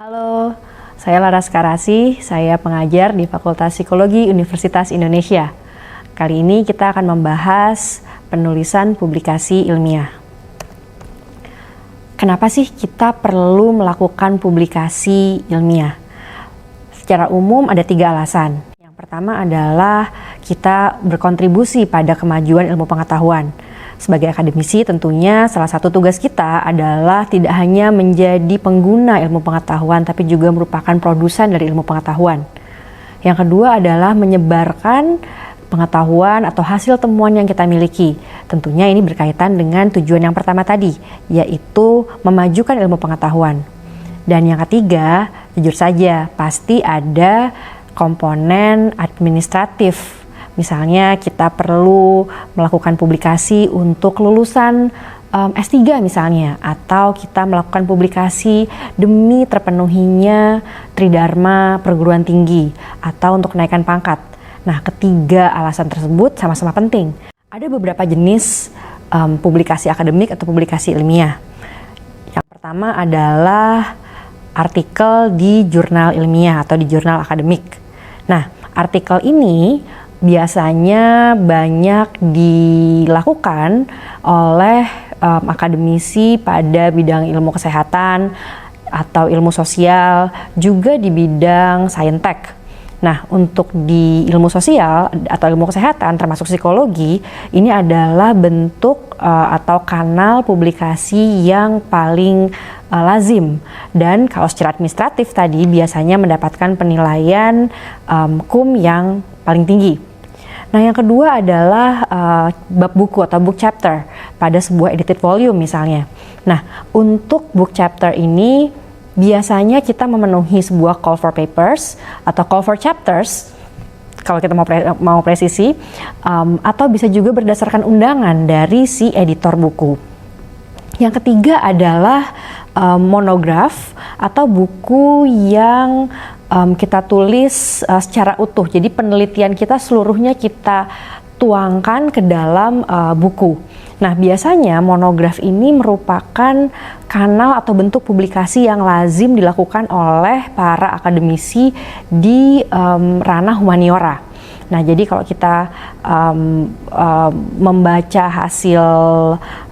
Halo, saya Laras Karasi, saya pengajar di Fakultas Psikologi Universitas Indonesia. Kali ini kita akan membahas penulisan publikasi ilmiah. Kenapa sih kita perlu melakukan publikasi ilmiah? Secara umum ada 3 alasan. Yang pertama adalah kita berkontribusi pada kemajuan ilmu pengetahuan. Sebagai akademisi tentunya salah satu tugas kita adalah tidak hanya menjadi pengguna ilmu pengetahuan tapi juga merupakan produsen dari ilmu pengetahuan. Yang kedua adalah menyebarkan pengetahuan atau hasil temuan yang kita miliki. Tentunya ini berkaitan dengan tujuan yang pertama tadi, yaitu memajukan ilmu pengetahuan. Dan yang ketiga, jujur saja pasti ada komponen administratif. Misalnya kita perlu melakukan publikasi untuk lulusan S3 misalnya, atau kita melakukan publikasi demi terpenuhinya tridharma perguruan tinggi, atau untuk kenaikan pangkat. Nah, ketiga alasan tersebut sama-sama penting. Ada beberapa jenis publikasi akademik atau publikasi ilmiah. Yang pertama adalah artikel di jurnal ilmiah atau di jurnal akademik. Nah, artikel ini biasanya banyak dilakukan oleh akademisi pada bidang ilmu kesehatan atau ilmu sosial, juga di bidang saintek. Nah, untuk di ilmu sosial atau ilmu kesehatan termasuk psikologi, ini adalah bentuk atau kanal publikasi yang paling lazim. Dan kalau secara administratif tadi biasanya mendapatkan penilaian KUM yang paling tinggi. Nah, yang kedua adalah bab buku atau book chapter pada sebuah edited volume misalnya. Nah, untuk book chapter ini biasanya kita memenuhi sebuah call for papers atau call for chapters kalau kita mau presisi, atau bisa juga berdasarkan undangan dari si editor buku. Yang ketiga adalah monograf atau buku yang kita tulis secara utuh. Jadi penelitian kita seluruhnya kita tuangkan ke dalam buku. Nah, biasanya monograf ini merupakan kanal atau bentuk publikasi yang lazim dilakukan oleh para akademisi di ranah humaniora. Nah, jadi kalau kita membaca hasil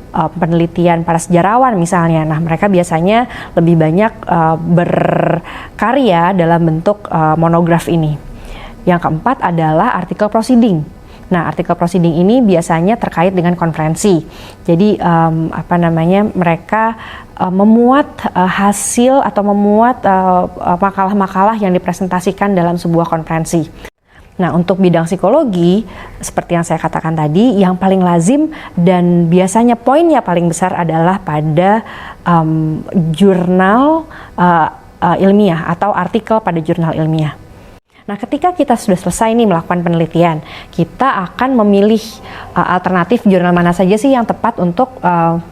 penelitian para sejarawan misalnya, nah mereka biasanya lebih banyak berkarya dalam bentuk monograf ini. Yang keempat adalah artikel proceeding. Nah, artikel proceeding ini biasanya terkait dengan konferensi. Jadi mereka memuat hasil atau memuat makalah-makalah yang dipresentasikan dalam sebuah konferensi. Nah, untuk bidang psikologi, seperti yang saya katakan tadi, yang paling lazim dan biasanya poinnya paling besar adalah pada jurnal ilmiah atau artikel pada jurnal ilmiah. Nah, ketika kita sudah selesai nih melakukan penelitian, kita akan memilih alternatif jurnal mana saja sih yang tepat untuk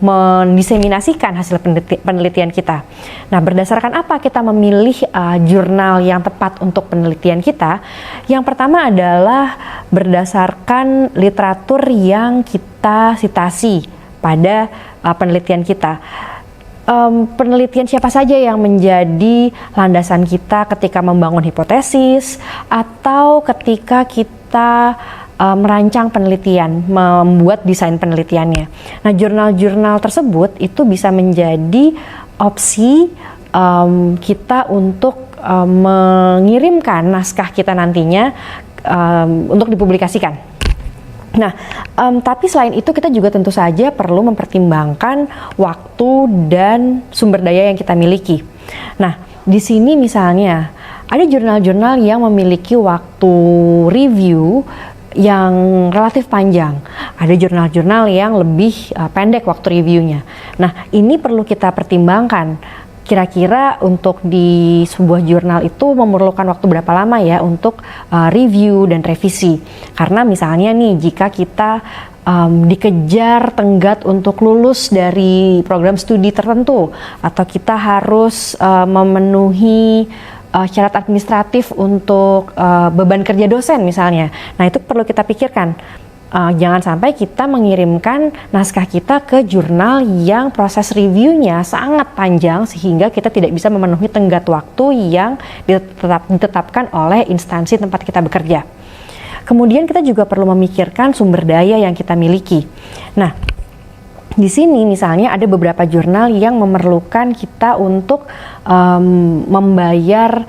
mendiseminasikan hasil penelitian kita. Nah, berdasarkan apa kita memilih jurnal yang tepat untuk penelitian kita? Yang pertama adalah berdasarkan literatur yang kita sitasi pada penelitian kita. Penelitian siapa saja yang menjadi landasan kita ketika membangun hipotesis atau ketika kita merancang penelitian, membuat desain penelitiannya. Nah, jurnal-jurnal tersebut itu bisa menjadi opsi kita untuk mengirimkan naskah kita nantinya untuk dipublikasikan. Nah, tapi selain itu kita juga tentu saja perlu mempertimbangkan waktu dan sumber daya yang kita miliki. Nah, di sini misalnya ada jurnal-jurnal yang memiliki waktu review yang relatif panjang. Ada jurnal-jurnal yang lebih pendek waktu reviewnya. Nah, ini perlu kita pertimbangkan. Kira-kira untuk di sebuah jurnal itu memerlukan waktu berapa lama ya untuk review dan revisi. Karena misalnya nih, jika kita dikejar tenggat untuk lulus dari program studi tertentu, atau kita harus memenuhi syarat administratif untuk beban kerja dosen misalnya. Nah, itu perlu kita pikirkan. Jangan sampai kita mengirimkan naskah kita ke jurnal yang proses reviewnya sangat panjang sehingga kita tidak bisa memenuhi tenggat waktu yang ditetapkan oleh instansi tempat kita bekerja. Kemudian kita juga perlu memikirkan sumber daya yang kita miliki. Nah, di sini misalnya ada beberapa jurnal yang memerlukan kita untuk membayar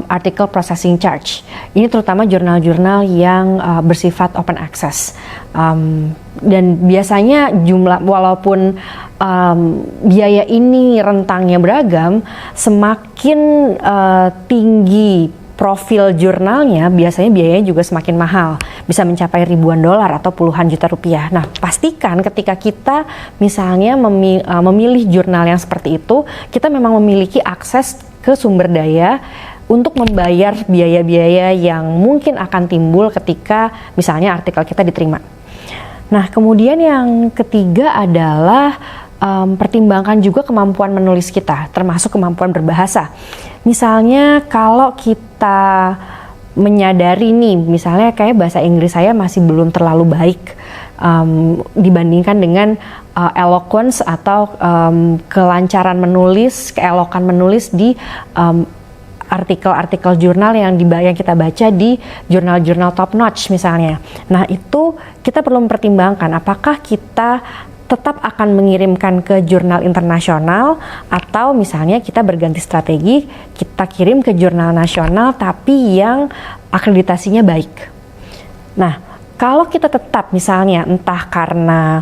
article processing charge. Ini terutama jurnal-jurnal yang bersifat open access. Dan biasanya walaupun biaya ini rentangnya beragam, semakin tinggi profil jurnalnya, biasanya biayanya juga semakin mahal, bisa mencapai ribuan dolar atau puluhan juta rupiah. Nah, pastikan ketika kita misalnya memilih jurnal yang seperti itu, kita memang memiliki akses ke sumber daya untuk membayar biaya-biaya yang mungkin akan timbul ketika misalnya artikel kita diterima. Nah, kemudian yang ketiga adalah pertimbangkan juga kemampuan menulis kita, termasuk kemampuan berbahasa. Misalnya kalau kita menyadari nih, misalnya kayak bahasa Inggris saya masih belum terlalu baik dibandingkan dengan eloquence atau kelancaran menulis, keelokan menulis di artikel-artikel jurnal yang kita baca di jurnal-jurnal top notch misalnya. Nah, itu kita perlu mempertimbangkan apakah kita tetap akan mengirimkan ke jurnal internasional atau misalnya kita berganti strategi, kita kirim ke jurnal nasional tapi yang akreditasinya baik. Nah, kalau kita tetap misalnya entah karena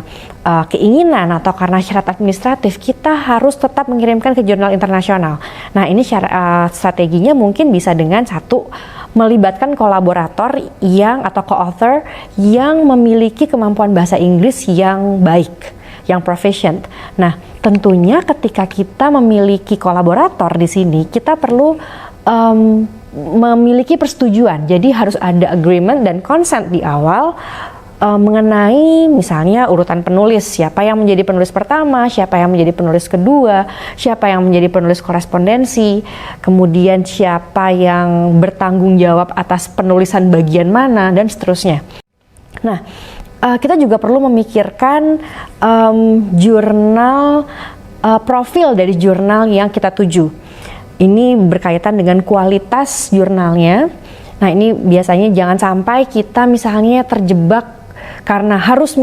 keinginan atau karena syarat administratif, kita harus tetap mengirimkan ke jurnal internasional. Nah, ini strateginya mungkin bisa dengan satu, melibatkan kolaborator atau co-author yang memiliki kemampuan bahasa Inggris yang baik, yang proficient. Nah, tentunya ketika kita memiliki kolaborator di sini, kita perlu memiliki persetujuan. Jadi harus ada agreement dan consent di awal mengenai misalnya urutan penulis, siapa yang menjadi penulis pertama, siapa yang menjadi penulis kedua, siapa yang menjadi penulis korespondensi, kemudian siapa yang bertanggung jawab atas penulisan bagian mana, dan seterusnya. Nah, kita juga perlu memikirkan jurnal, profil dari jurnal yang kita tuju. Ini berkaitan dengan kualitas jurnalnya. Nah, ini biasanya jangan sampai kita misalnya terjebak karena harus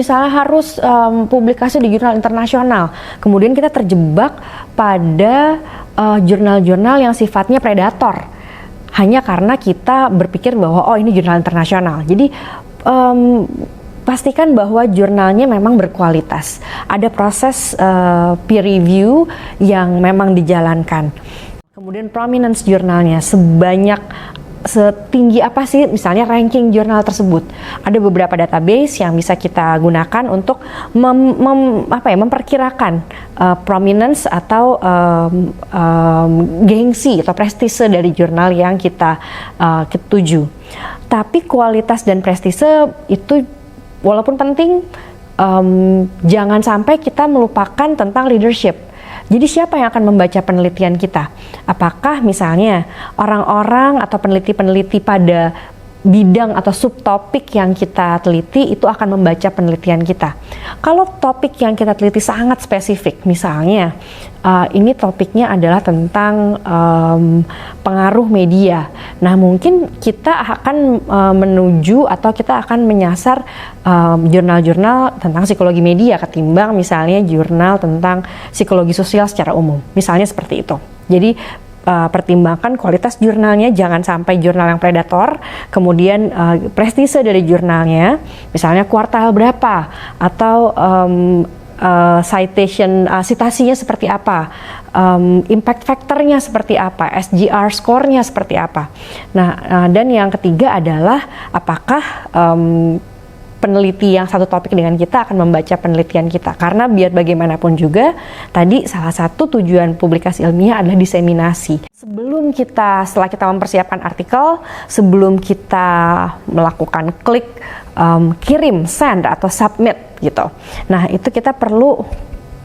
publikasi di jurnal internasional. Kemudian kita terjebak pada jurnal-jurnal yang sifatnya predator. Hanya karena kita berpikir bahwa ini jurnal internasional. Jadi pastikan bahwa jurnalnya memang berkualitas. Ada proses peer review yang memang dijalankan. Kemudian prominence jurnalnya, setinggi apa sih misalnya ranking jurnal tersebut. Ada beberapa database yang bisa kita gunakan untuk memperkirakan prominence atau gengsi atau prestise dari jurnal yang kita tuju. Tapi kualitas dan prestise itu walaupun penting, jangan sampai kita melupakan tentang leadership. Jadi siapa yang akan membaca penelitian kita? Apakah misalnya orang-orang atau peneliti-peneliti pada bidang atau subtopik yang kita teliti itu akan membaca penelitian kita? Kalau topik yang kita teliti sangat spesifik, misalnya ini topiknya adalah tentang pengaruh media. Nah, mungkin kita akan menuju atau kita akan menyasar jurnal-jurnal tentang psikologi media ketimbang misalnya jurnal tentang psikologi sosial secara umum. Misalnya seperti itu. Jadi pertimbangkan kualitas jurnalnya, jangan sampai jurnal yang predator, kemudian prestise dari jurnalnya, misalnya kuartal berapa, atau citasinya seperti apa, impact factornya seperti apa, SGR score-nya seperti apa. Nah, dan yang ketiga adalah apakah peneliti yang satu topik dengan kita akan membaca penelitian kita, karena biar bagaimanapun juga tadi salah satu tujuan publikasi ilmiah adalah diseminasi. Setelah kita mempersiapkan artikel, sebelum kita melakukan klik kirim, send atau submit gitu. Nah, itu kita perlu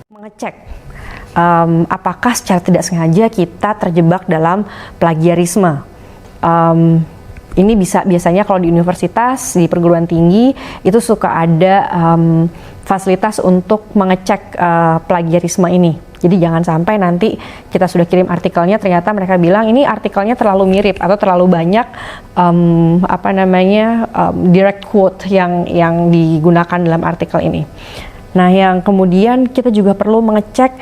mengecek apakah secara tidak sengaja kita terjebak dalam plagiarisme. Ini biasanya kalau di universitas, di perguruan tinggi itu suka ada fasilitas untuk mengecek plagiarisme ini. Jadi jangan sampai nanti kita sudah kirim artikelnya, ternyata mereka bilang ini artikelnya terlalu mirip atau terlalu banyak direct quote yang digunakan dalam artikel ini. Nah, yang kemudian kita juga perlu mengecek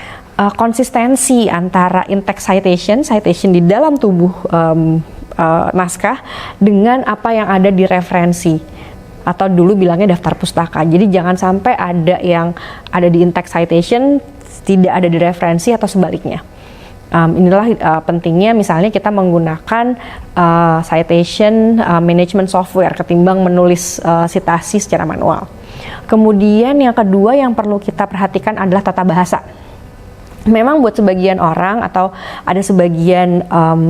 konsistensi antara in-text citation di dalam tubuh naskah dengan apa yang ada di referensi, atau dulu bilangnya daftar pustaka. Jadi jangan sampai ada yang ada di in-text citation tidak ada di referensi atau sebaliknya. Inilah pentingnya misalnya kita menggunakan citation management software ketimbang menulis citasi secara manual. Kemudian yang kedua yang perlu kita perhatikan adalah tata bahasa. Memang buat sebagian orang atau ada sebagian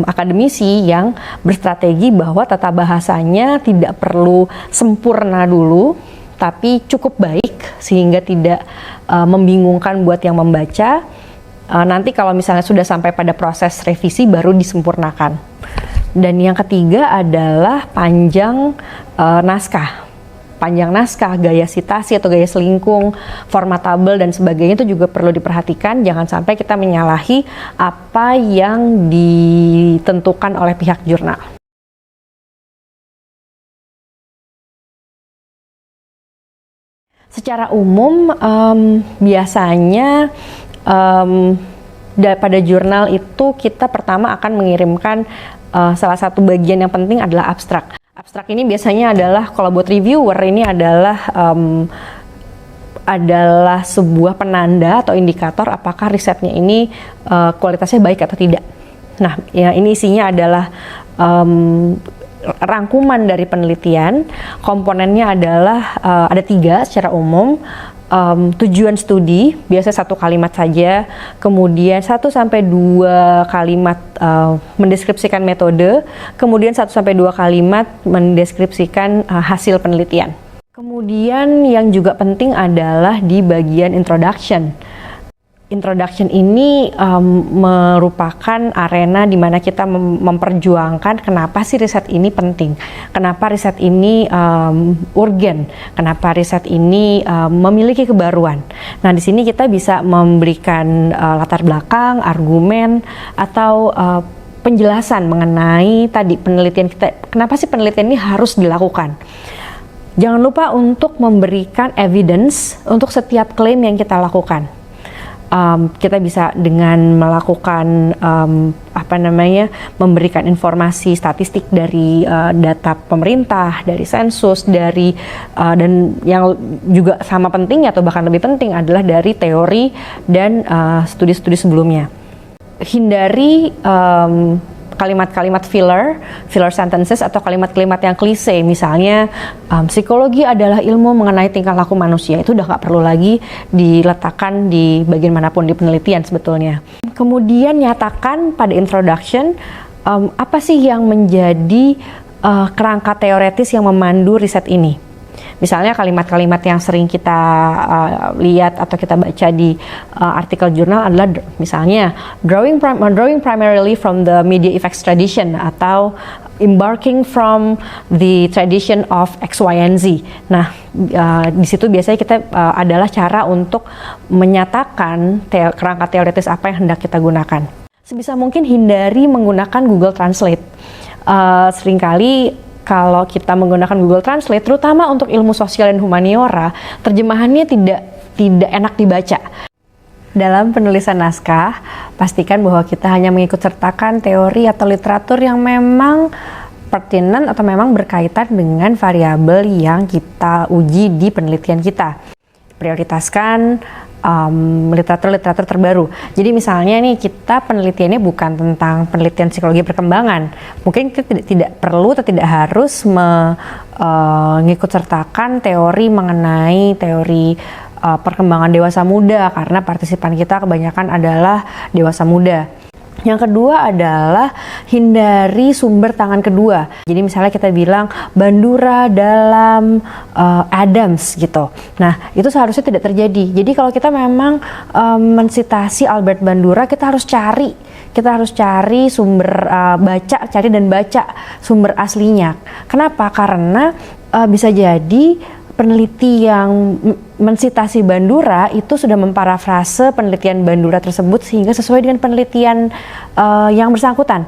akademisi yang berstrategi bahwa tata bahasanya tidak perlu sempurna dulu, tapi cukup baik sehingga tidak membingungkan buat yang membaca. Nanti kalau misalnya sudah sampai pada proses revisi baru disempurnakan. Dan yang ketiga adalah panjang naskah. Panjang naskah, gaya sitasi atau gaya selingkung, formatable dan sebagainya itu juga perlu diperhatikan. Jangan sampai kita menyalahi apa yang ditentukan oleh pihak jurnal. Secara umum biasanya pada jurnal itu kita pertama akan mengirimkan salah satu bagian yang penting adalah abstrak. Abstrak ini biasanya adalah, kalau buat reviewer ini adalah sebuah penanda atau indikator apakah risetnya ini kualitasnya baik atau tidak. Nah, ya ini isinya adalah rangkuman dari penelitian. Komponennya adalah ada 3 secara umum. Tujuan studi, biasanya 1 kalimat saja, kemudian 1-2 kalimat mendeskripsikan metode, kemudian 1-2 kalimat mendeskripsikan hasil penelitian. Kemudian yang juga penting adalah di bagian introduction. Introduction ini merupakan arena di mana kita memperjuangkan kenapa sih riset ini penting, kenapa riset ini urgen, kenapa riset ini memiliki kebaruan. Nah, di sini kita bisa memberikan latar belakang, argumen, atau penjelasan mengenai tadi penelitian kita, kenapa sih penelitian ini harus dilakukan. Jangan lupa untuk memberikan evidence untuk setiap klaim yang kita lakukan. Kita bisa dengan melakukan memberikan informasi statistik dari data pemerintah, dari sensus, dan yang juga sama pentingnya atau bahkan lebih penting adalah dari teori dan studi-studi sebelumnya. Hindari kalimat-kalimat filler sentences atau kalimat-kalimat yang klise, misalnya psikologi adalah ilmu mengenai tingkah laku manusia. Itu udah nggak perlu lagi diletakkan di bagian manapun di penelitian sebetulnya. Kemudian nyatakan pada introduction apa sih yang menjadi kerangka teoretis yang memandu riset ini. Misalnya kalimat-kalimat yang sering kita lihat atau kita baca di artikel jurnal adalah misalnya drawing primarily from the media effects tradition atau embarking from the tradition of X, Y, and Z. Nah, di situ biasanya kita adalah cara untuk menyatakan kerangka teoretis apa yang hendak kita gunakan. Sebisa mungkin hindari menggunakan Google Translate. Seringkali kalau kita menggunakan Google Translate, terutama untuk ilmu sosial dan humaniora, terjemahannya tidak enak dibaca. Dalam penulisan naskah, pastikan bahwa kita hanya mengikut sertakan teori atau literatur yang memang pertinent atau memang berkaitan dengan variabel yang kita uji di penelitian kita. Prioritaskan literatur terbaru. Jadi misalnya nih kita penelitiannya bukan tentang penelitian psikologi perkembangan, mungkin kita tidak perlu atau tidak harus mengikut sertakan teori mengenai teori perkembangan dewasa muda karena partisipan kita kebanyakan adalah dewasa muda. Yang kedua adalah hindari sumber tangan kedua. Jadi misalnya kita bilang Bandura dalam Adams gitu. Nah, itu seharusnya tidak terjadi. Jadi kalau kita memang mensitasi Albert Bandura, kita harus cari kita harus cari sumber, cari dan baca sumber aslinya. Kenapa? Karena bisa jadi peneliti yang mensitasi Bandura itu sudah memparafrase penelitian Bandura tersebut sehingga sesuai dengan penelitian yang bersangkutan,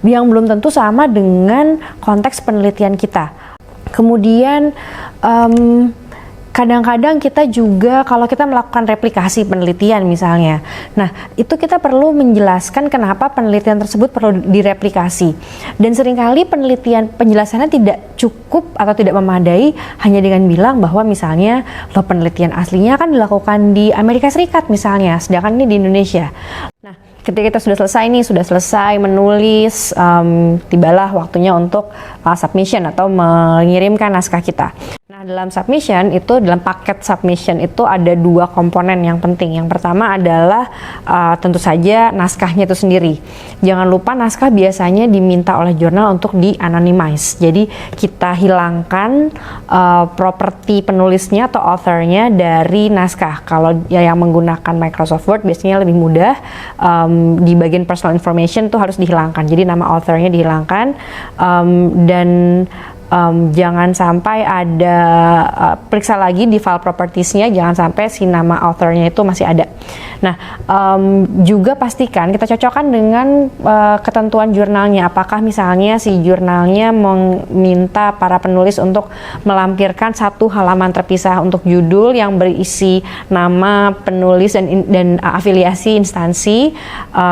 yang belum tentu sama dengan konteks penelitian kita. Kemudian kadang-kadang kita juga kalau kita melakukan replikasi penelitian misalnya, nah itu kita perlu menjelaskan kenapa penelitian tersebut perlu direplikasi. Dan seringkali penjelasannya tidak cukup atau tidak memadai hanya dengan bilang bahwa misalnya penelitian aslinya kan dilakukan di Amerika Serikat misalnya, sedangkan ini di Indonesia. Nah, ketika kita sudah selesai menulis, tibalah waktunya untuk submission atau mengirimkan naskah kita. Nah, dalam paket submission itu ada 2 komponen yang penting. Yang pertama adalah tentu saja naskahnya itu sendiri. Jangan lupa naskah biasanya diminta oleh jurnal untuk di-anonymize. Jadi kita hilangkan properti penulisnya atau authornya dari naskah. Kalau yang menggunakan Microsoft Word biasanya lebih mudah. Di bagian personal information tuh harus dihilangkan. Jadi nama authornya dihilangkan, dan jangan sampai ada periksa lagi di file propertiesnya, jangan sampai si nama authornya itu masih ada. Nah, juga pastikan kita cocokkan dengan ketentuan jurnalnya. Apakah misalnya si jurnalnya meminta para penulis untuk melampirkan 1 halaman terpisah untuk judul yang berisi nama penulis dan afiliasi instansi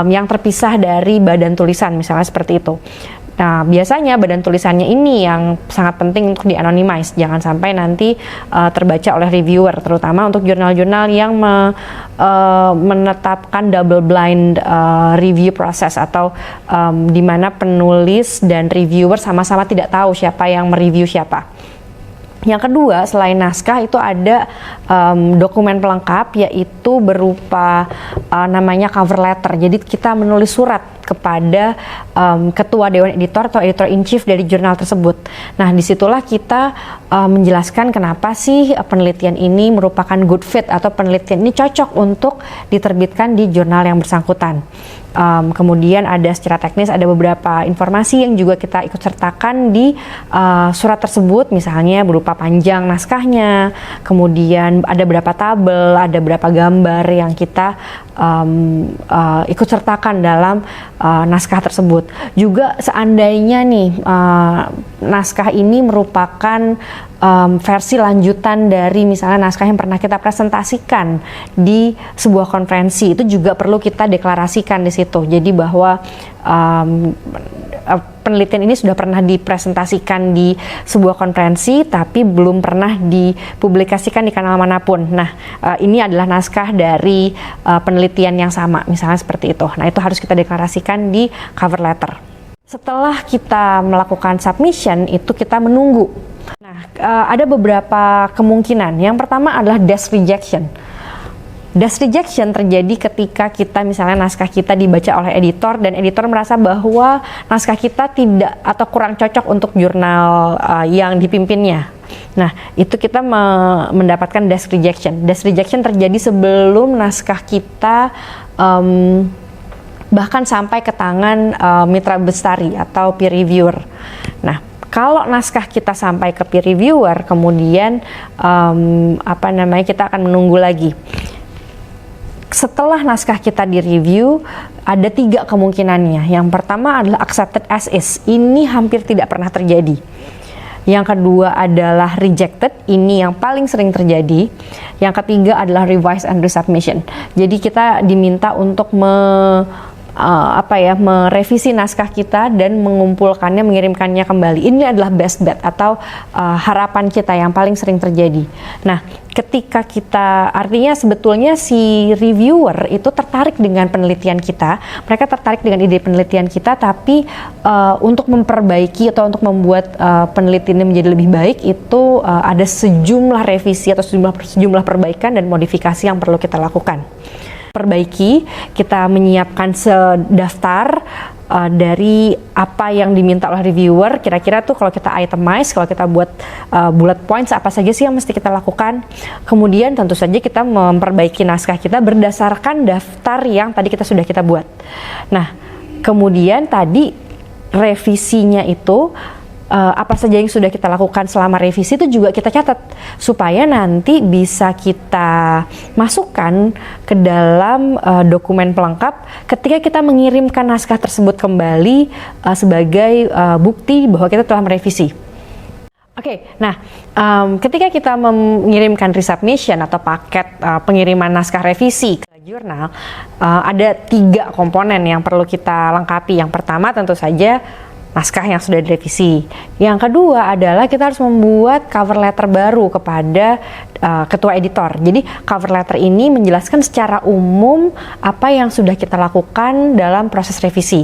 yang terpisah dari badan tulisan, misalnya seperti itu. Nah, biasanya badan tulisannya ini yang sangat penting untuk di-anonymize. Jangan sampai nanti terbaca oleh reviewer, terutama untuk jurnal-jurnal yang menetapkan double blind review process, atau di mana penulis dan reviewer sama-sama tidak tahu siapa yang mereview siapa. Yang kedua, selain naskah itu ada dokumen pelengkap, yaitu berupa namanya cover letter. Jadi kita menulis surat kepada ketua dewan editor atau editor in chief dari jurnal tersebut. Nah, disitulah kita menjelaskan kenapa sih penelitian ini merupakan good fit atau penelitian ini cocok untuk diterbitkan di jurnal yang bersangkutan. Kemudian ada secara teknis ada beberapa informasi yang juga kita ikut sertakan di surat tersebut, misalnya berupa panjang naskahnya, kemudian ada berapa tabel, ada berapa gambar yang kita ikut sertakan dalam naskah tersebut. Juga seandainya nih naskah ini merupakan versi lanjutan dari misalnya naskah yang pernah kita presentasikan di sebuah konferensi, itu juga perlu kita deklarasikan di situ. Jadi bahwa penelitian ini sudah pernah dipresentasikan di sebuah konferensi tapi belum pernah dipublikasikan di kanal manapun. Nah, ini adalah naskah dari penelitian yang sama, misalnya seperti itu. Nah, itu harus kita deklarasikan di cover letter. Setelah kita melakukan submission, itu kita menunggu. Nah, ada beberapa kemungkinan. Yang pertama adalah desk rejection. Desk rejection terjadi ketika kita misalnya naskah kita dibaca oleh editor dan editor merasa bahwa naskah kita tidak atau kurang cocok untuk jurnal yang dipimpinnya. Nah, itu kita mendapatkan desk rejection. Desk rejection terjadi sebelum naskah kita bahkan sampai ke tangan mitra bestari atau peer reviewer. Nah, kalau naskah kita sampai ke peer reviewer, kemudian kita akan menunggu lagi. Setelah naskah kita direview, ada 3 kemungkinannya. Yang pertama adalah accepted as is. Ini hampir tidak pernah terjadi. Yang kedua adalah rejected. Ini yang paling sering terjadi. Yang ketiga adalah revise and resubmission. Jadi kita diminta untuk merevisi naskah kita dan mengumpulkannya, mengirimkannya kembali. Ini adalah best bet atau harapan kita yang paling sering terjadi. Nah, ketika artinya sebetulnya si reviewer itu tertarik dengan penelitian kita, mereka tertarik dengan ide penelitian kita, tapi untuk memperbaiki atau untuk membuat penelitiannya menjadi lebih baik itu ada sejumlah revisi atau sejumlah perbaikan dan modifikasi yang perlu kita lakukan. perbaiki, kita menyiapkan sedaftar dari apa yang diminta oleh reviewer. Kira-kira tuh kalau kita itemize, kalau kita buat bullet points apa saja sih yang mesti kita lakukan. Kemudian tentu saja kita memperbaiki naskah kita berdasarkan daftar yang tadi kita buat. Nah, kemudian tadi revisinya itu apa saja yang sudah kita lakukan selama revisi itu juga kita catat supaya nanti bisa kita masukkan ke dalam dokumen pelengkap ketika kita mengirimkan naskah tersebut kembali sebagai bukti bahwa kita telah merevisi. Oke, nah ketika kita mengirimkan resubmission atau paket pengiriman naskah revisi ke jurnal, ada 3 komponen yang perlu kita lengkapi. Yang pertama tentu saja naskah yang sudah direvisi. Yang kedua adalah kita harus membuat cover letter baru kepada ketua editor. Jadi cover letter ini menjelaskan secara umum apa yang sudah kita lakukan dalam proses revisi.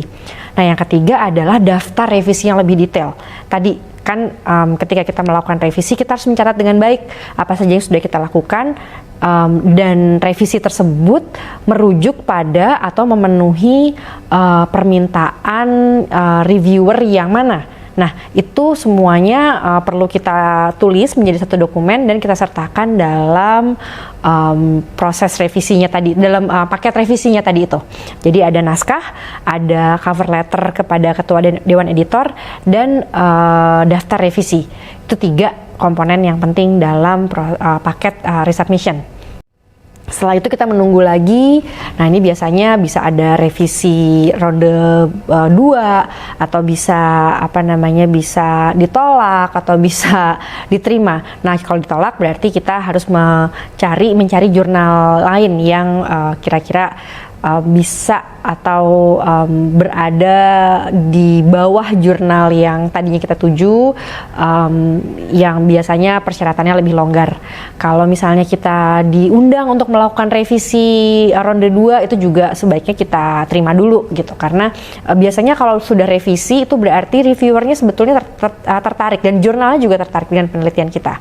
Nah, yang ketiga adalah daftar revisi yang lebih detail. Tadi kan ketika kita melakukan revisi kita harus mencatat dengan baik apa saja yang sudah kita lakukan, dan revisi tersebut merujuk pada atau memenuhi permintaan reviewer yang mana. Nah, itu semuanya perlu kita tulis menjadi satu dokumen dan kita sertakan dalam proses revisinya tadi, dalam paket revisinya tadi itu. Jadi ada naskah, ada cover letter kepada ketua dewan editor, dan daftar revisi. Itu 3 komponen yang penting dalam paket resubmission. Setelah itu kita menunggu lagi. Nah, ini biasanya bisa ada revisi ronde 2 atau bisa bisa ditolak atau bisa diterima. Nah, kalau ditolak berarti kita harus mencari jurnal lain yang kira-kira bisa atau berada di bawah jurnal yang tadinya kita tuju, yang biasanya persyaratannya lebih longgar. Kalau misalnya kita diundang untuk melakukan revisi ronde 2, itu juga sebaiknya kita terima dulu gitu, karena biasanya kalau sudah revisi itu berarti reviewernya sebetulnya tertarik dan jurnalnya juga tertarik dengan penelitian kita.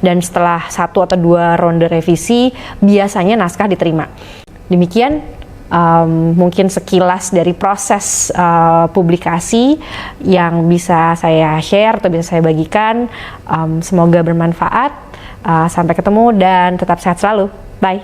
Dan setelah 1 atau 2 ronde revisi biasanya naskah diterima. Demikian mungkin sekilas dari proses publikasi yang bisa saya share atau bisa saya bagikan. Semoga bermanfaat. Sampai ketemu dan tetap sehat selalu. Bye.